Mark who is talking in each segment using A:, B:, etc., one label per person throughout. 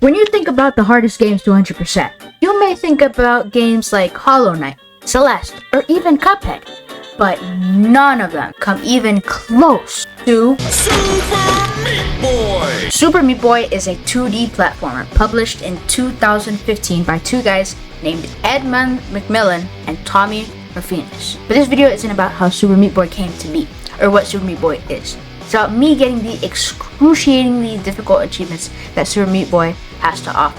A: When you think about the hardest games to 100%, you may think about games like Hollow Knight, Celeste, or even Cuphead, but none of them come even close to
B: Super Meat Boy!
A: Super Meat Boy is a 2D platformer published in 2015 by two guys named Edmund McMillan and Tommy Rufinus. But this video isn't about how Super Meat Boy came to be, or what Super Meat Boy is. It's about me getting the excruciatingly difficult achievements that Super Meat Boy has to offer.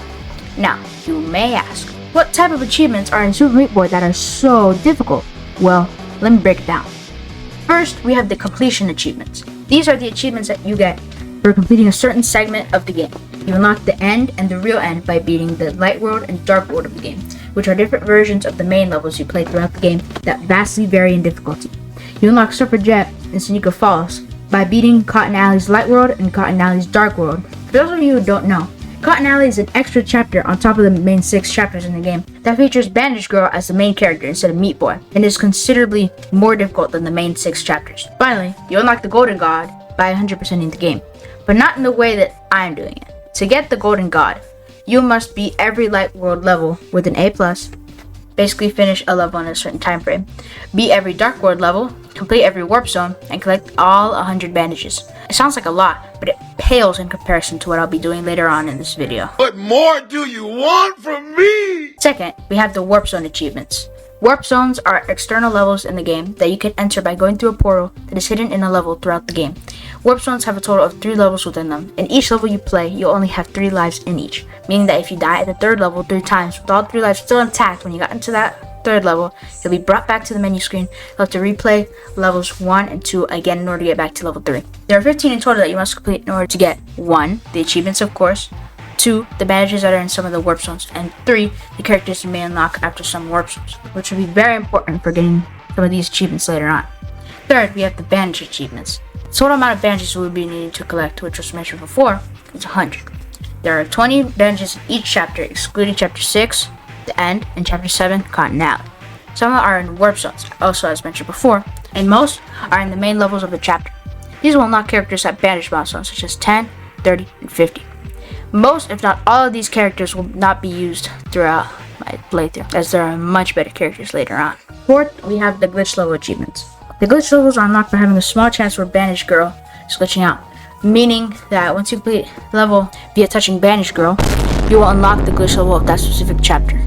A: Now, you may ask, what type of achievements are in Super Meat Boy that are so difficult? Well, let me break it down. First, we have the completion achievements. These are the achievements that you get for completing a certain segment of the game. You unlock the end and the real end by beating the light world and dark world of the game, which are different versions of the main levels you play throughout the game that vastly vary in difficulty. You unlock Surfer Jet and Seneca Falls by beating Cotton Alley's light world and Cotton Alley's dark world. For those of you who don't know, Cotton Alley is an extra chapter on top of the main 6 chapters in the game that features Bandage Girl as the main character instead of Meat Boy, and is considerably more difficult than the main 6 chapters. Finally, you unlock the Golden God by 100%ing the game, but not in the way that I'm doing it. To get the Golden God, you must beat every light world level with an A+, basically finish a level in a certain time frame, beat every dark world level, complete every warp zone, and collect all 100 bandages. It sounds like a lot, but it pales in comparison to what I'll be doing later on in this video.
B: What more do you want from me?
A: Second, we have the warp zone achievements. Warp zones are external levels in the game that you can enter by going through a portal that is hidden in a level throughout the game. Warp zones have a total of 3 levels within them. In each level you play, you'll only have 3 lives in each, meaning that if you die at the 3rd level 3 times with all 3 lives still intact when you got into that 3rd level, you'll be brought back to the menu screen. You'll have to replay levels 1 and 2 again in order to get back to level 3. There are 15 in total that you must complete in order to get 1. The achievements, of course, 2. The bandages that are in some of the warp zones, and 3. The characters you may unlock after some warp zones, which will be very important for getting some of these achievements later on. Third, we have the bandage achievements. The total amount of bandages we will be needing to collect, which was mentioned before, is 100. There are 20 bandages in each chapter, excluding chapter 6, the end, and chapter 7, Cotton Alley. Some are in warp zones, also as mentioned before, and most are in the main levels of the chapter. These will unlock characters at bandage milestones such as 10, 30, and 50. Most, if not all of these characters will not be used throughout my playthrough, as there are much better characters later on. Fourth, we have the glitch level achievements. The glitch levels are unlocked by having a small chance where Bandage Girl is glitching out, meaning that once you complete the level via touching Bandage Girl, you will unlock the glitch level of that specific chapter.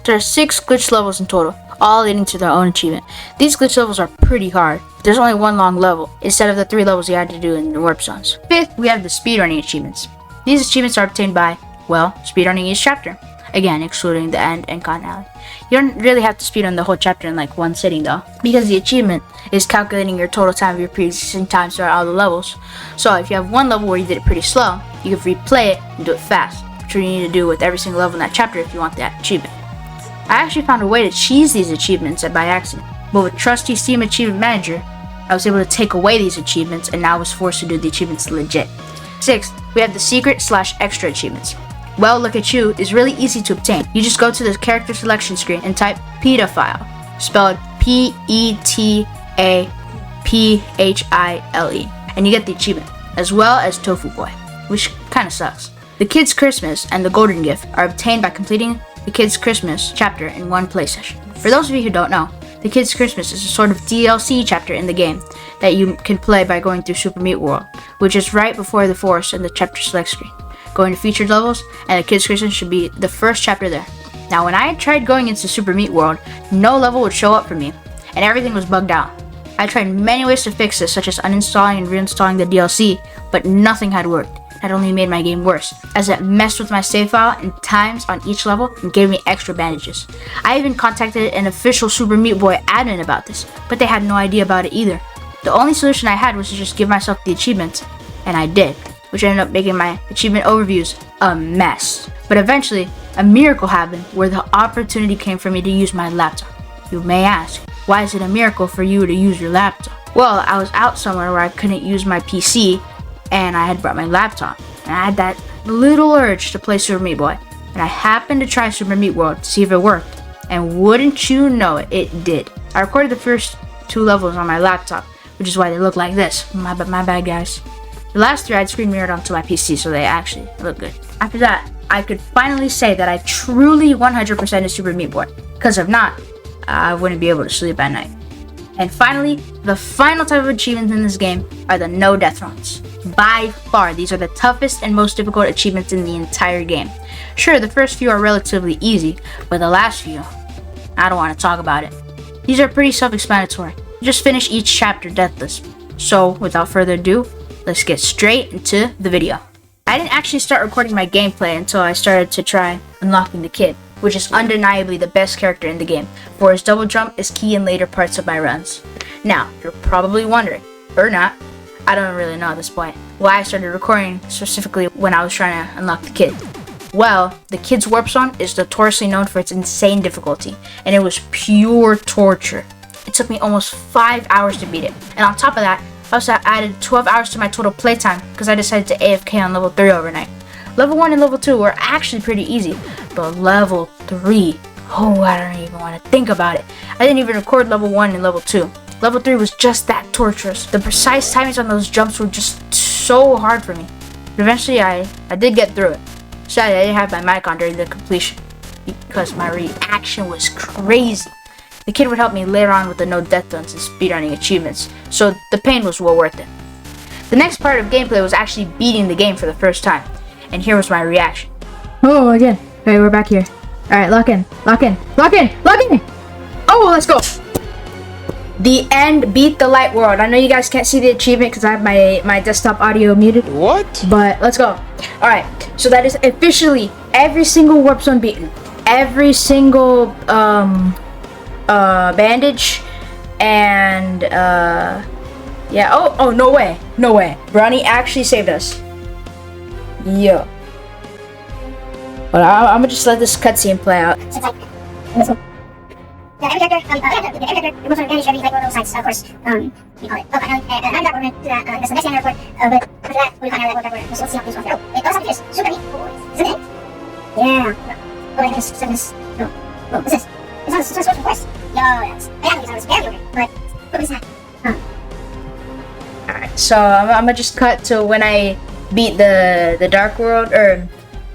A: There are 6 glitch levels in total, all leading to their own achievement. These glitch levels are pretty hard. There's only one long level, instead of the 3 levels you had to do in the warp zones. Fifth, we have the speedrunning achievements. These achievements are obtained by, well, speedrunning each chapter. Again, excluding the end and Cotton Alley. You don't really have to speedrun the whole chapter in like one sitting though, because the achievement is calculating your total time of your pre-existing times throughout all the levels. So if you have one level where you did it pretty slow, you can replay it and do it fast, which you need to do with every single level in that chapter if you want that achievement. I actually found a way to cheese these achievements by accident, but with trusty Steam Achievement Manager, I was able to take away these achievements and now was forced to do the achievements legit. Sixth, we have the secret/extra achievements. Well, look at you is really easy to obtain. You just go to the character selection screen and type pedophile, spelled P-E-T-A-P-H-I-L-E, and you get the achievement, as well as Tofu Boy, which kinda sucks. The Kid's Christmas and the Golden Gift are obtained by completing the Kid's Christmas chapter in one play session. For those of you who don't know, the Kid's Christmas is a sort of DLC chapter in the game that you can play by going through Super Meat World, which is right before the forest and the chapter select screen. Going to featured levels, and the Kid's Christmas should be the first chapter there. Now, when I tried going into Super Meat World, no level would show up for me, and everything was bugged out. I tried many ways to fix this, such as uninstalling and reinstalling the DLC, but nothing had worked. It only made my game worse, as it messed with my save file and times on each level and gave me extra bandages. I even contacted an official Super Meat Boy admin about this, but they had no idea about it either. The only solution I had was to just give myself the achievements, and I did, which ended up making my achievement overviews a mess. But eventually, a miracle happened where the opportunity came for me to use my laptop. You may ask, why is it a miracle for you to use your laptop? Well, I was out somewhere where I couldn't use my PC, and I had brought my laptop, and I had that little urge to play Super Meat Boy, and I happened to try Super Meat World to see if it worked, and wouldn't you know it, it did. I recorded the first 2 levels on my laptop, which is why they look like this. My bad guys. The last 3 I had screen mirrored onto my PC, so they actually look good. After that, I could finally say that I truly 100% is Super Meat Boy. Because if not, I wouldn't be able to sleep at night. And finally, the final type of achievements in this game are the no death runs. By far, these are the toughest and most difficult achievements in the entire game. Sure, the first few are relatively easy, but the last few, I don't want to talk about it. These are pretty self-explanatory. Just finish each chapter deathless. So, without further ado, let's get straight into the video. I didn't actually start recording my gameplay until I started to try unlocking the kid, which is undeniably the best character in the game, for his double jump is key in later parts of my runs. Now, you're probably wondering, or not, I don't really know at this point, why I started recording specifically when I was trying to unlock the kid. Well, the kid's warp zone is notoriously known for its insane difficulty, and it was pure torture. It took me almost 5 hours to beat it, and on top of that, I also added 12 hours to my total playtime because I decided to AFK on level 3 overnight. Level 1 and level 2 were actually pretty easy, but level 3, oh, I don't even want to think about it. I didn't even record level 1 and level 2. Level 3 was just that torturous. The precise timings on those jumps were just so hard for me. But eventually I did get through it. Sadly, I didn't have my mic on during the completion because my reaction was crazy. The kid would help me later on with the no death runs and speedrunning achievements, so the pain was well worth it. The next part of gameplay was actually beating the game for the first time, and here was my reaction. Oh, again. Alright, we're back here. Alright, lock in, lock in, lock in, lock in! Oh, let's go! The end, beat the light world. I know you guys can't see the achievement because I have my desktop audio muted.
B: What?
A: But let's go. Alright, so that is officially every single warp zone beaten. Every single bandage and yeah, oh no way Brownie actually saved us. Yo, but I'm gonna just let this cutscene play out.
C: So it's like, yeah, every character, it goes on every like one of those sites, of course, we call it, I'm that woman to that, that's the next thing I record, but after that, we call it that word, so let's see how this one, oh, it also appears, Super Meat Boy, isn't it? Yeah, oh, I guess, so this, oh, what's this? It's on social quest. Yo, yes. I think it's on this barrier, but what was that?
A: Alright, so I'm gonna just cut to when I beat the dark world, or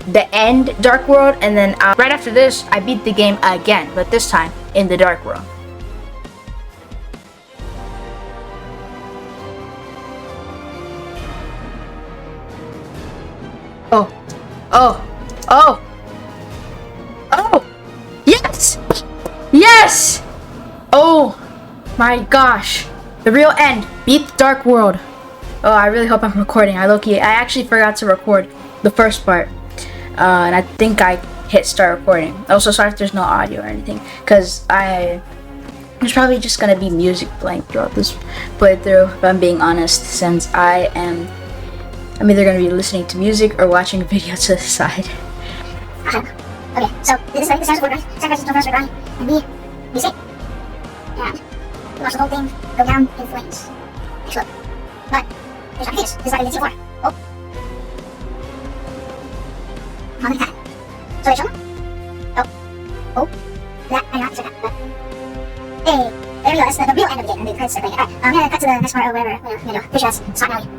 A: the end dark world, and then right after this I beat the game again, but this time in the dark world. Oh, yes! Yes! Oh my gosh. The real end. Beat the dark world. Oh, I really hope I'm recording. I actually forgot to record the first part. And I think I hit start recording. Also, sorry if there's no audio or anything, because there's probably just gonna be music playing throughout this playthrough, if I'm being honest, since I'm either gonna be listening to music or watching a video to the side.
C: Okay, so this is like the sounds of Fortnite. Sacrifices to first for Ronnie, and we sit, and we watch the whole thing go down in flames. Explode. But there's not this. This is like a Legion 4. Oh. How did that? So they show them? Oh. That, I not said that, but hey, there we go. That's the real end of the game, and the credits are playing. Alright, I'm gonna cut to the next part or whatever. Picture us, Scott Alley.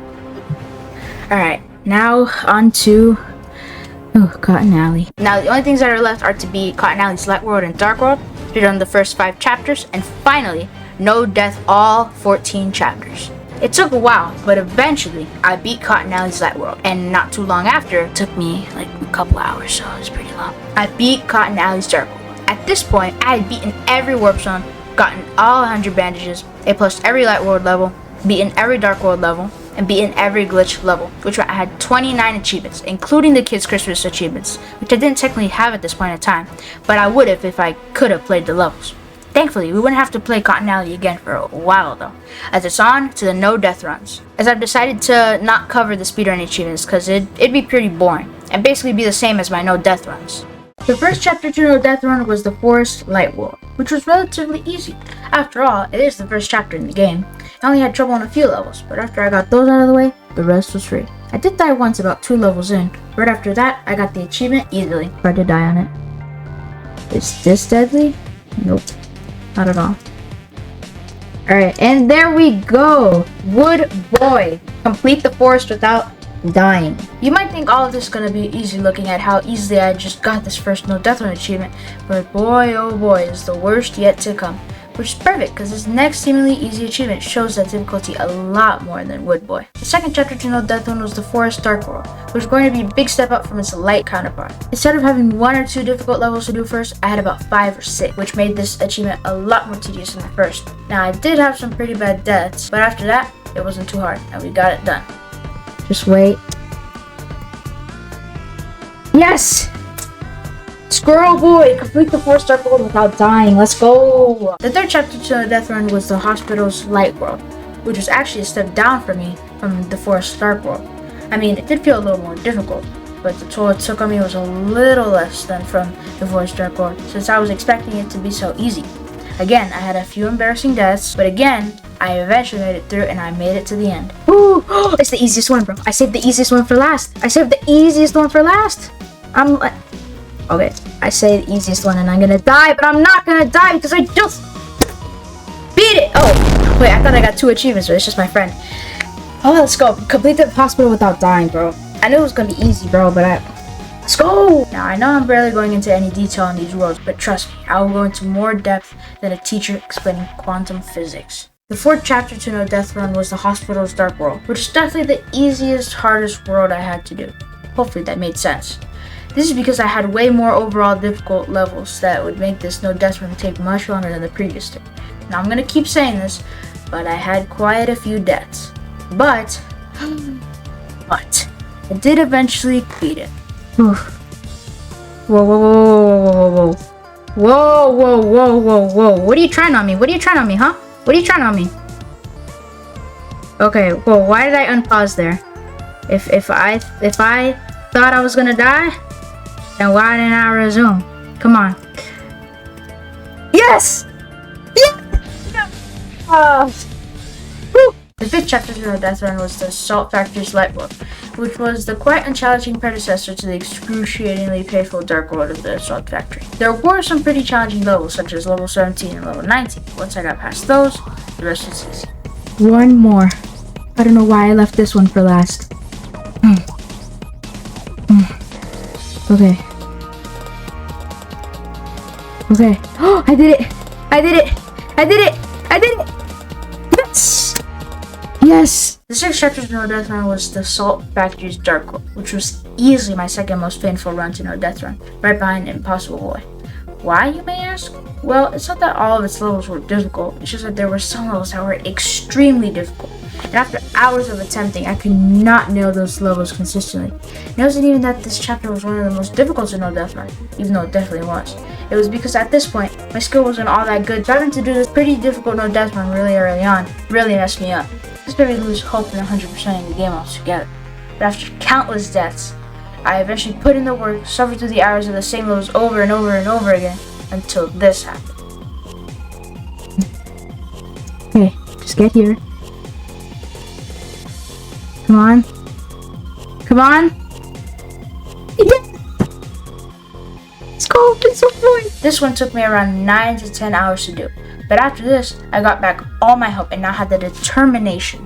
A: Alright, now on to Cotton Alley. Now the only things that are left are to beat Cotton Alley's Light World and Dark World, speed on the first 5 chapters, and finally, no death all 14 chapters. It took a while, but eventually I beat Cotton Alley's Light World, and not too long after, it took me like a couple hours, so it was pretty long. I beat Cotton Alley's Dark World. At this point, I had beaten every warp zone, gotten all 100 bandages, A+ every Light World level, beaten every Dark World level, and beaten every glitch level, which I had 29 achievements, including the Kids Christmas achievements, which I didn't technically have at this point in time, but I would have if I could have played the levels. Thankfully, we wouldn't have to play Cotton Alley again for a while though, as it's on to the no death runs, as I've decided to not cover the speedrun achievements because it'd be pretty boring, and basically be the same as my no death runs. The first chapter to no death run was the Forest Light World, which was relatively easy. After all, it is the first chapter in the game. I only had trouble on a few levels, but after I got those out of the way, the rest was free. I did die once about 2 levels in. Right after that, I got the achievement easily. Tried to die on it. Is this deadly? Nope. Not at all. Alright, and there we go! Wood Boy! Complete the forest without dying. You might think all of this is gonna be easy looking at how easily I just got this first no death run achievement, but boy oh boy is the worst yet to come. Which is perfect because this next seemingly easy achievement shows that difficulty a lot more than Wood Boy. The second chapter to no death run was the Forest Dark World, which was going to be a big step up from its light counterpart. Instead of having 1 or 2 difficult levels to do first, I had about 5 or 6, which made this achievement a lot more tedious than the first. Now I did have some pretty bad deaths, but after that, it wasn't too hard, and we got it done. Just wait. Yes! Squirrel Boy! Complete the 4 star gold without dying. Let's go! The third chapter to the death run was the hospital's light world, which was actually a step down for me from the 4 star world. I mean, it did feel a little more difficult, but the toll it took on me was a little less than from the 4 star world, since I was expecting it to be so easy. Again, I had a few embarrassing deaths, but again, I eventually made it through and I made it to the end. Ooh! It's the easiest one, bro. I saved the easiest one for last. I'm like... Okay, I say the easiest one and I'm gonna die, but I'm not gonna die because I just beat it! Oh, wait, I thought I got 2 achievements, but it's just my friend. Oh, let's go. Complete the hospital without dying, bro. I knew it was gonna be easy, bro, but let's go! Now, I know I'm barely going into any detail on these worlds, but trust me, I will go into more depth than a teacher explaining quantum physics. The 4th chapter to no death run was the hospital's dark world, which is definitely the easiest, hardest world I had to do. Hopefully that made sense. This is because I had way more overall difficult levels that would make this no death run take much longer than the previous 2. Now I'm gonna keep saying this, but I had quite a few deaths. But I did eventually beat it. Whoa, whoa, whoa, whoa, whoa, whoa, whoa, whoa, whoa, whoa. What are you trying on me? What are you trying on me, huh? What are you trying on me? Okay, well, why did I unpause there? If I thought I was gonna die, then why didn't I resume? Come on. Yes! Yes! Woo! The 5th chapter to the death run was the Salt Factory's Light World, which was the quite unchallenging predecessor to the excruciatingly painful Dark World of the Salt Factory. There were some pretty challenging levels, such as level 17 and level 19. Once I got past those, the rest was easy. One more. I don't know why I left this one for last. Okay. Okay. Oh, I did it! I did it! I did it! I did it! Yes! Yes! The 6th chapter to no death run was the Salt Factory's Dark World, which was easily my second most painful run to no death run, right behind Impossible Boy. Why, you may ask? Well, it's not that all of its levels were difficult, it's just that there were some levels that were extremely difficult. And after hours of attempting, I could not nail those levels consistently. And it wasn't even that this chapter was one of the most difficult to no death run, even though it definitely was. It was because at this point, my skill wasn't all that good, so having to do this pretty difficult no death run really early on really messed me up. This made me lose hope in 100%ing the game altogether. But after countless deaths, I eventually put in the work, suffered through the hours of the same levels over and over and over again, until this happened. Okay, just get here. Come on. Come on. Yeah. Let's go. It's so fun. This one took me around 9 to 10 hours to do. But after this, I got back all my hope and now had the determination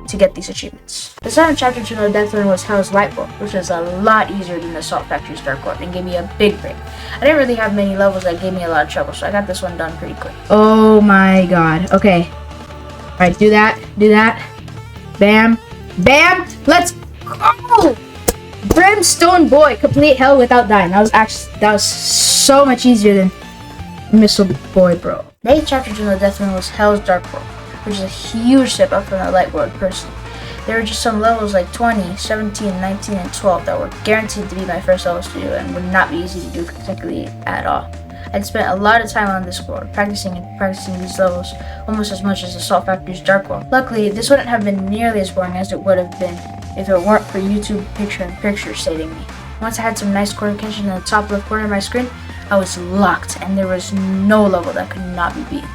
A: to get these achievements. The 7th chapter to no death run was Hell's Light World, which was a lot easier than the Salt Factory's Dark World and gave me a big break. I didn't really have many levels that gave me a lot of trouble, so I got this one done pretty quick. Oh my god. Okay. Alright, do that. Do that. Bam. Bam! Let's go! Brimstone Boy, complete hell without dying. That was so much easier than Missile Boy, bro. The 8th chapter to the death run was Hell's Dark World, which is a huge step up from the Light World personally. There were just some levels like 20, 17, 19, and 12 that were guaranteed to be my first levels to do and would not be easy to do consecutively at all. I'd spent a lot of time on this world, practicing these levels almost as much as the Salt Factory's Dark World. Luckily, this wouldn't have been nearly as boring as it would have been if it weren't for YouTube picture-in-picture saving me. Once I had some nice coordination in the top left corner of my screen, I was locked and there was no level that could not be beaten.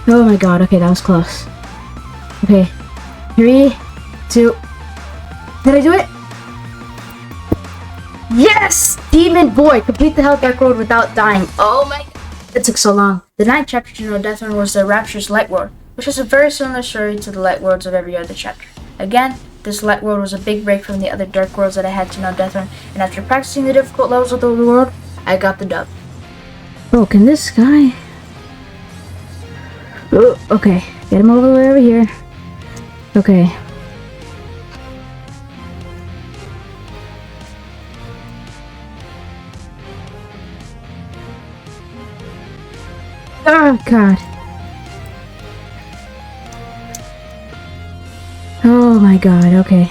A: Oh my god, okay, that was close. Okay, 3, 2, did I do it? Yes! Demon Boy! Complete the Hell Dark World without dying. Oh my god. It took so long. The 9th chapter to no death run was the Rapture's Light World, which is a very similar story to the Light Worlds of every other chapter. Again, This light world was a big break from the other dark worlds that I had to no death run, and after practicing the difficult levels of the world, I got the dub. Bro, can this guy... Oh, okay, get him over here. Okay. Oh, God. Oh, my God. Okay.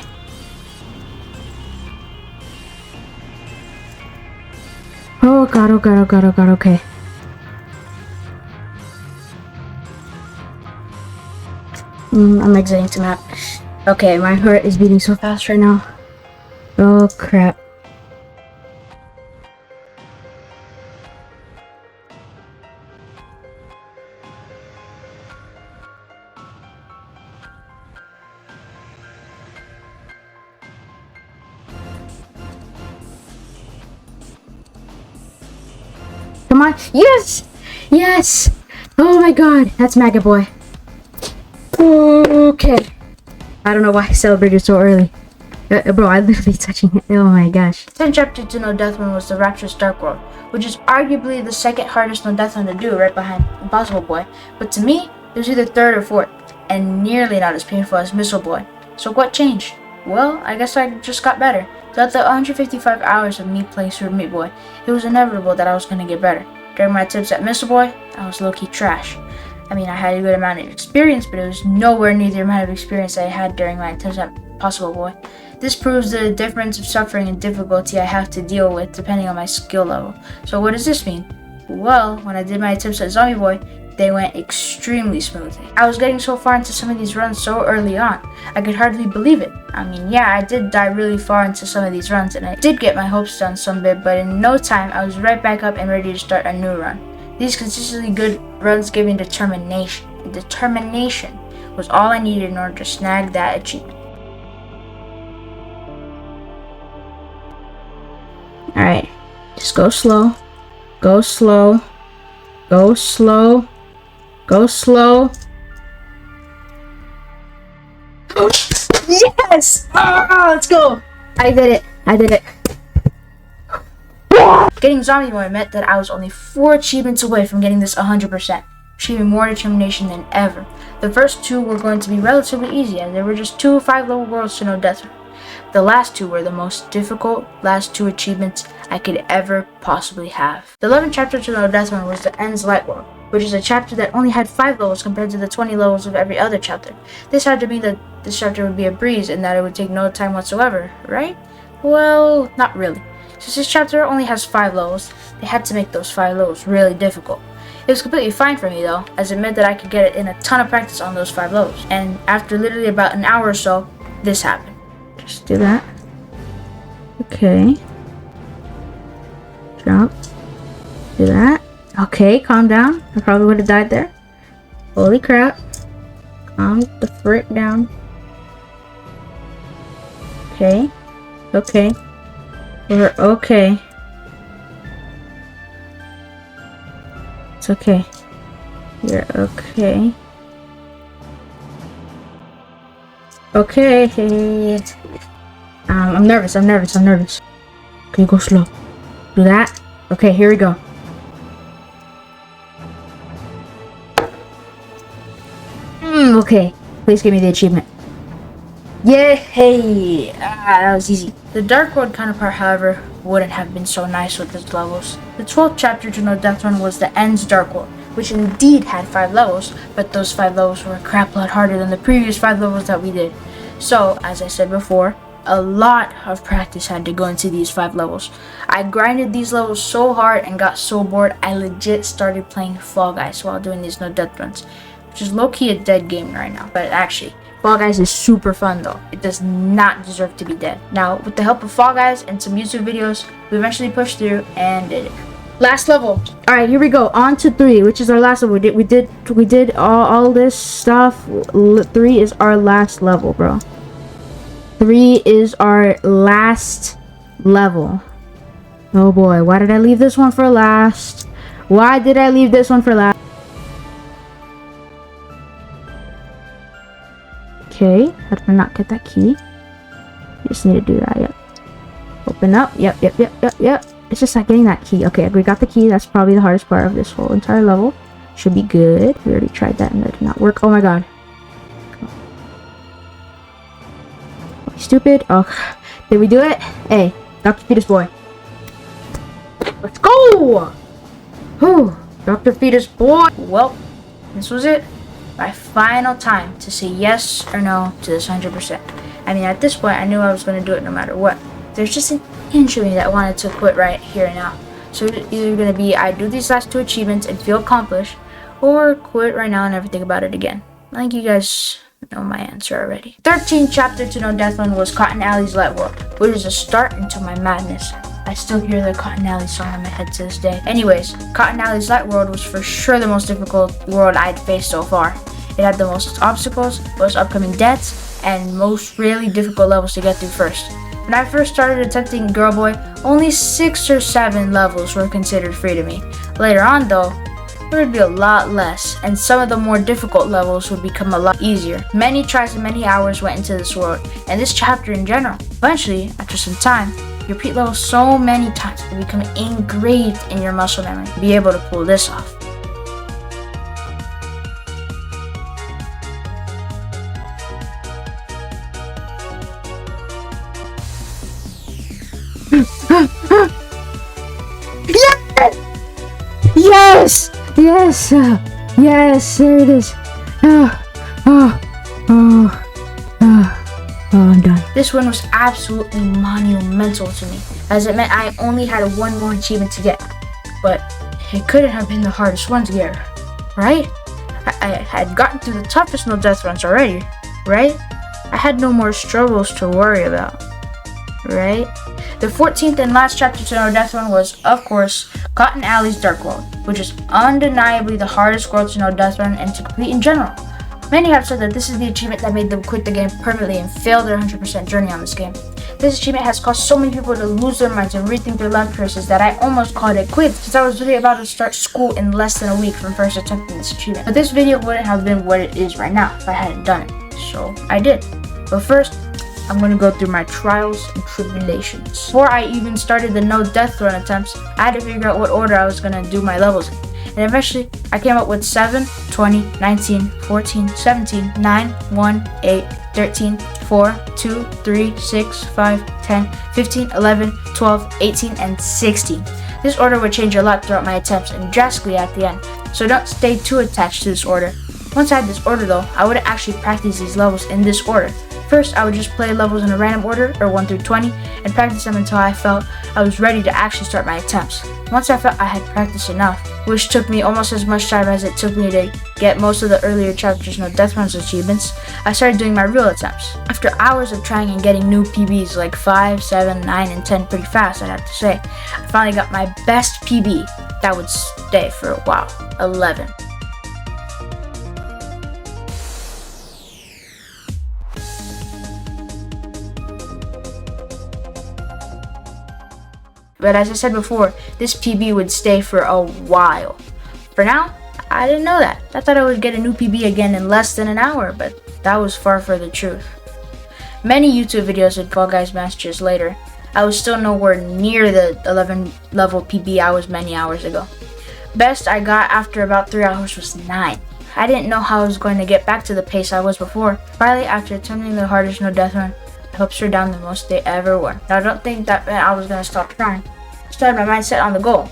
A: Oh, God. Oh, God. Oh, God. Oh, God. Okay. I'm exiting to map. Okay, my heart is beating so fast right now. Oh, crap. Come on. Yes! Yes! Oh my God. That's Maggot Boy. Okay. I don't know why I celebrated so early. Bro, I literally touching it. Oh my gosh. 10th chapter to No Death Run was the Rapturous Dark World, which is arguably the second hardest No Death Run to do, right behind Impossible Boy. But to me, it was either third or fourth, and nearly not as painful as Missile Boy. So what changed? Well, I guess I just got better. Throughout the 155 hours of me playing Super Meat Boy, it was inevitable that I was gonna get better. During my attempts at Missile Boy, I was low-key trash. I mean, I had a good amount of experience, but it was nowhere near the amount of experience I had during my attempts at Impossible Boy. This proves the difference of suffering and difficulty I have to deal with depending on my skill level. So what does this mean? Well, when I did my attempts at Zombie Boy, they went extremely smoothly. I was getting so far into some of these runs so early on, I could hardly believe it. I mean, yeah, I did die really far into some of these runs, and I did get my hopes done some bit, but in no time, I was right back up and ready to start a new run. These consistently good runs gave me determination. And determination was all I needed in order to snag that achievement. Alright, just go slow. Go slow. Go slow. Go slow. Yes! Oh, let's go! I did it. I did it. Getting Zombie Boy meant that I was only 4 achievements away from getting this 100%, achieving more determination than ever. The first 2 were going to be relatively easy, as there were just 2 5-level worlds to No Death Run. The last 2 were the most difficult last 2 achievements I could ever possibly have. The 11th chapter to No Death Run was the End's Light World, which is a chapter that only had 5 levels compared to the 20 levels of every other chapter. This had to mean that this chapter would be a breeze and that it would take no time whatsoever, right? Well, not really. Since this chapter only has 5 levels, they had to make those 5 levels really difficult. It was completely fine for me though, as it meant that I could get in a ton of practice on those 5 levels. And after literally about an hour or so, this happened. Just do that. Okay. Jump. Do that. Okay, calm down. I probably would have died there. Holy crap. Calm the frick down. Okay. Okay. We're okay. It's okay. You're okay. Okay. I'm nervous. Okay, go slow. Do that. Okay, here we go. Okay. Please give me the achievement. Yay! That was easy. The Dark World counterpart, however, wouldn't have been so nice with its levels. The 12th chapter to No Death Run was the End's Dark World, which indeed had 5 levels, but those 5 levels were a crap lot harder than the previous 5 levels that we did. So, as I said before, a lot of practice had to go into these 5 levels. I grinded these levels so hard and got so bored, I legit started playing Fall Guys while doing these No Death Runs, which is low-key a dead game right now, but actually, Fall Guys is super fun though. It does not deserve to be dead. Now, with the help of Fall Guys and some YouTube videos, we eventually pushed through and did it. Last level. All right, here we go. On to 3, which is our last level. We did all this stuff. 3 is our last level, bro. 3 is our last level. Oh boy, why did I leave this one for last? Why did I leave this one for last? Okay, how did I not get that key? just need to do that. Yep. Open up. Yep. It's just not getting that key. Okay, we got the key. That's probably the hardest part of this whole entire level. Should be good. We already tried that and that did not work. Oh my god. Stupid. Oh, did we do it? Hey, Dr. Fetus Boy. Let's go! Whew, Dr. Fetus Boy. Well, this was it. My final time to say yes or no to this 100%. I mean, at this point, I knew I was going to do it no matter what. There's just an inch of me that wanted to quit right here and now. So it's either going to be I do these last 2 achievements and feel accomplished, or quit right now and never think about it again. I think you guys know my answer already. 13th chapter to No Death Run was Cotton Alley's Light World, which is a start into my madness. I still hear the Cotton Alley song in my head to this day. Anyways, Cotton Alley's Light World was for sure the most difficult world I'd faced so far. It had the most obstacles, most upcoming deaths, and most really difficult levels to get through first. When I first started attempting Girl Boy, only 6 or 7 levels were considered free to me. Later on though, it would be a lot less, and some of the more difficult levels would become a lot easier. Many tries and many hours went into this world, and this chapter in general. Eventually, after some time, you repeat levels so many times it will become engraved in your muscle memory. Be able to pull this off. Yes! Yes! Yes! There it is. I'm done. This one was absolutely monumental to me, as it meant I only had 1 more achievement to get. But it couldn't have been the hardest one to get, right? I had gotten through the toughest No Death Runs already, right? I had no more struggles to worry about, right? The 14th and last chapter to No Death Run was, of course, Cotton Alley's Dark World, which is undeniably the hardest world to No Death Run and to complete in general. Many have said that this is the achievement that made them quit the game permanently and fail their 100% journey on this game. This achievement has caused so many people to lose their minds and rethink their life choices that I almost called it quits, because I was really about to start school in less than a week from first attempting this achievement. But this video wouldn't have been what it is right now if I hadn't done it, so I did. But first, I'm going to go through my trials and tribulations. Before I even started the No Death Run attempts, I had to figure out what order I was going to do my levels in. And eventually, I came up with 7, 20, 19, 14, 17, 9, 1, 8, 13, 4, 2, 3, 6, 5, 10, 15, 11, 12, 18, and 16. This order would change a lot throughout my attempts and drastically at the end, so don't stay too attached to this order. Once I had this order though, I wouldn't actually practice these levels in this order. First, I would just play levels in a random order, or 1 through 20, and practice them until I felt I was ready to actually start my attempts. Once I felt I had practiced enough, which took me almost as much time as it took me to get most of the earlier chapters No Death Runs achievements, I started doing my real attempts. After hours of trying and getting new PBs like 5, 7, 9, and 10 pretty fast, I'd have to say, I finally got my best PB that would stay for a while, 11. But as I said before, this PB would stay for a while. For now, I didn't know that. I thought I would get a new PB again in less than an hour, but that was far from the truth. Many YouTube videos with Fall Guys Masters later, I was still nowhere near the 11 level PB I was many hours ago. Best I got after about 3 hours was 9. I didn't know how I was going to get back to the pace I was before. Finally, after attempting the hardest No Death Run, hopes were down the most they ever were. Now, I don't think that meant I was going to stop trying. I still had my mind set on the goal,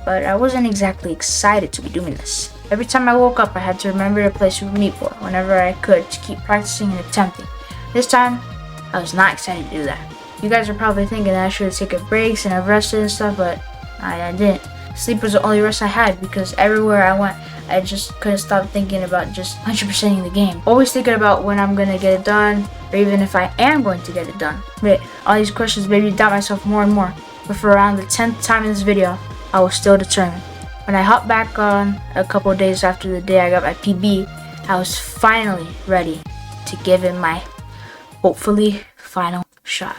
A: but I wasn't exactly excited to be doing this. Every time I woke up, I had to remember to play Super Meat Boy whenever I could to keep practicing and attempting. This time, I was not excited to do that. You guys are probably thinking that I should have taken breaks and have rested and stuff, but I didn't. Sleep was the only rest I had because everywhere I went, I just couldn't stop thinking about just 100%ing the game. Always thinking about when I'm gonna get it done, or even if I am going to get it done. But all these questions made me doubt myself more and more. But for around the 10th time in this video, I was still determined. When I hopped back on a couple days after the day I got my PB, I was finally ready to give it my, hopefully, final shot.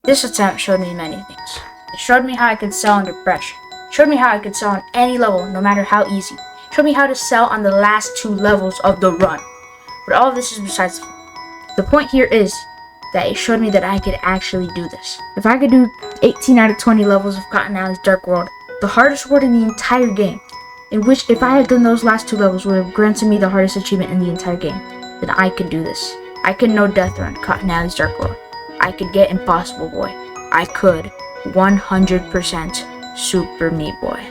A: This attempt showed me many things. It showed me how I could sell under pressure. It showed me how I could sell on any level, no matter how easy. It showed me how to sell on the last 2 levels of the run. But all of this is besides the point. The point here is that it showed me that I could actually do this. If I could do 18 out of 20 levels of Cotton Alley's Dark World, the hardest world in the entire game, in which if I had done those last 2 levels would have granted me the hardest achievement in the entire game, then I could do this. I could no death run Cotton Alley's Dark World. I could get Impossible Boy. I could 100% Super Meat Boy.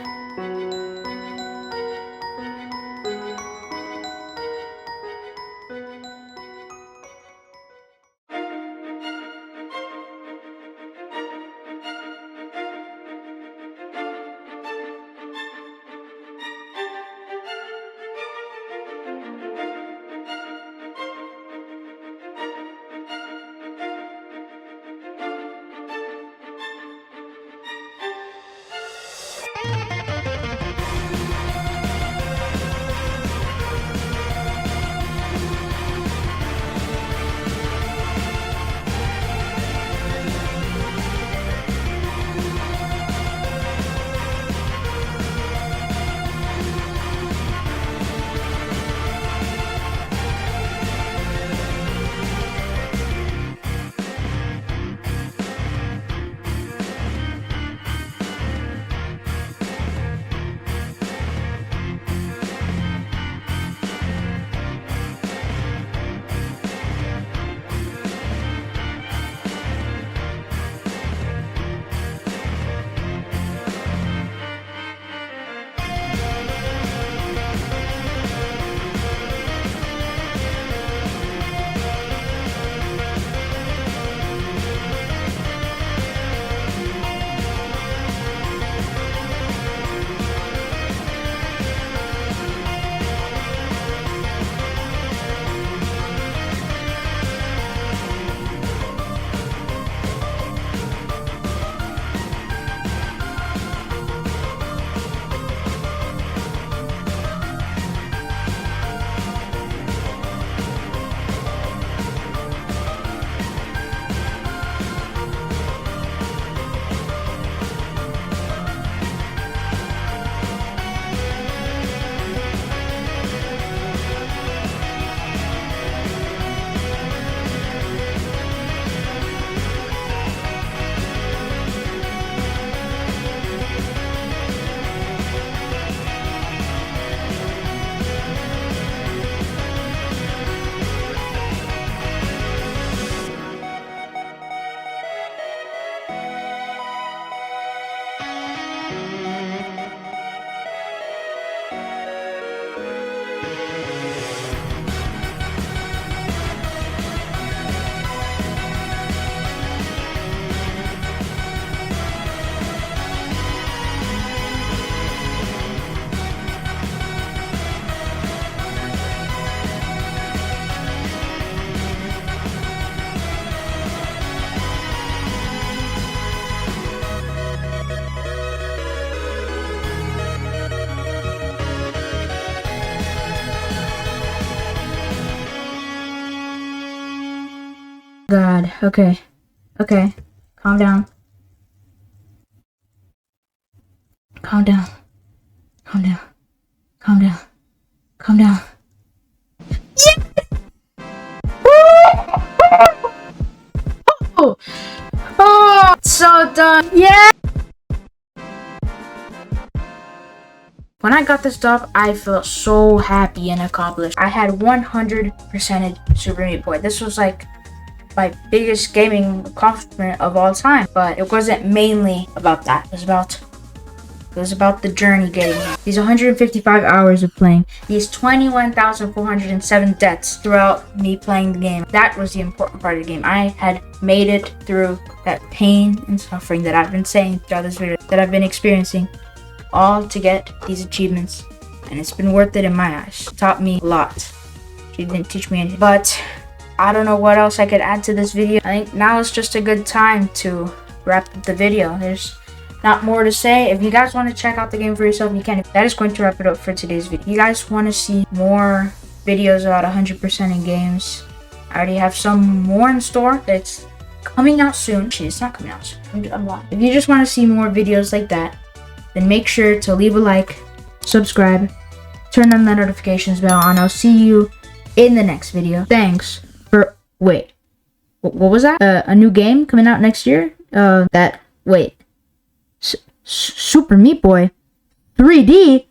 A: God, okay. Okay. Calm down. Calm down. Calm down. Calm down. Calm down. Yes! Oh! Oh! So done! Yeah! When I got this job, I felt so happy and accomplished. I had 100% Super Meat Boy. This was like my biggest gaming accomplishment of all time, but it wasn't mainly about that. It was about the journey getting here. These 155 hours of playing, these 21,407 deaths throughout me playing the game. That was the important part of the game. I had made it through that pain and suffering that I've been saying throughout this video, that I've been experiencing, all to get these achievements, and it's been worth it in my eyes. It taught me a lot. She didn't teach me anything, but I don't know what else I could add to this video. I think now is just a good time to wrap up the video. There's not more to say. If you guys want to check out the game for yourself, you can. That is going to wrap it up for today's video. If you guys want to see more videos about 100% in games, I already have some more in store. It's coming out soon. Actually, it's not coming out soon. I'm lying. If you just want to see more videos like that, then make sure to leave a like, subscribe, turn on the notifications bell, and I'll see you in the next video. Thanks for, wait, what was that? A new game coming out next year? Super Meat Boy 3D?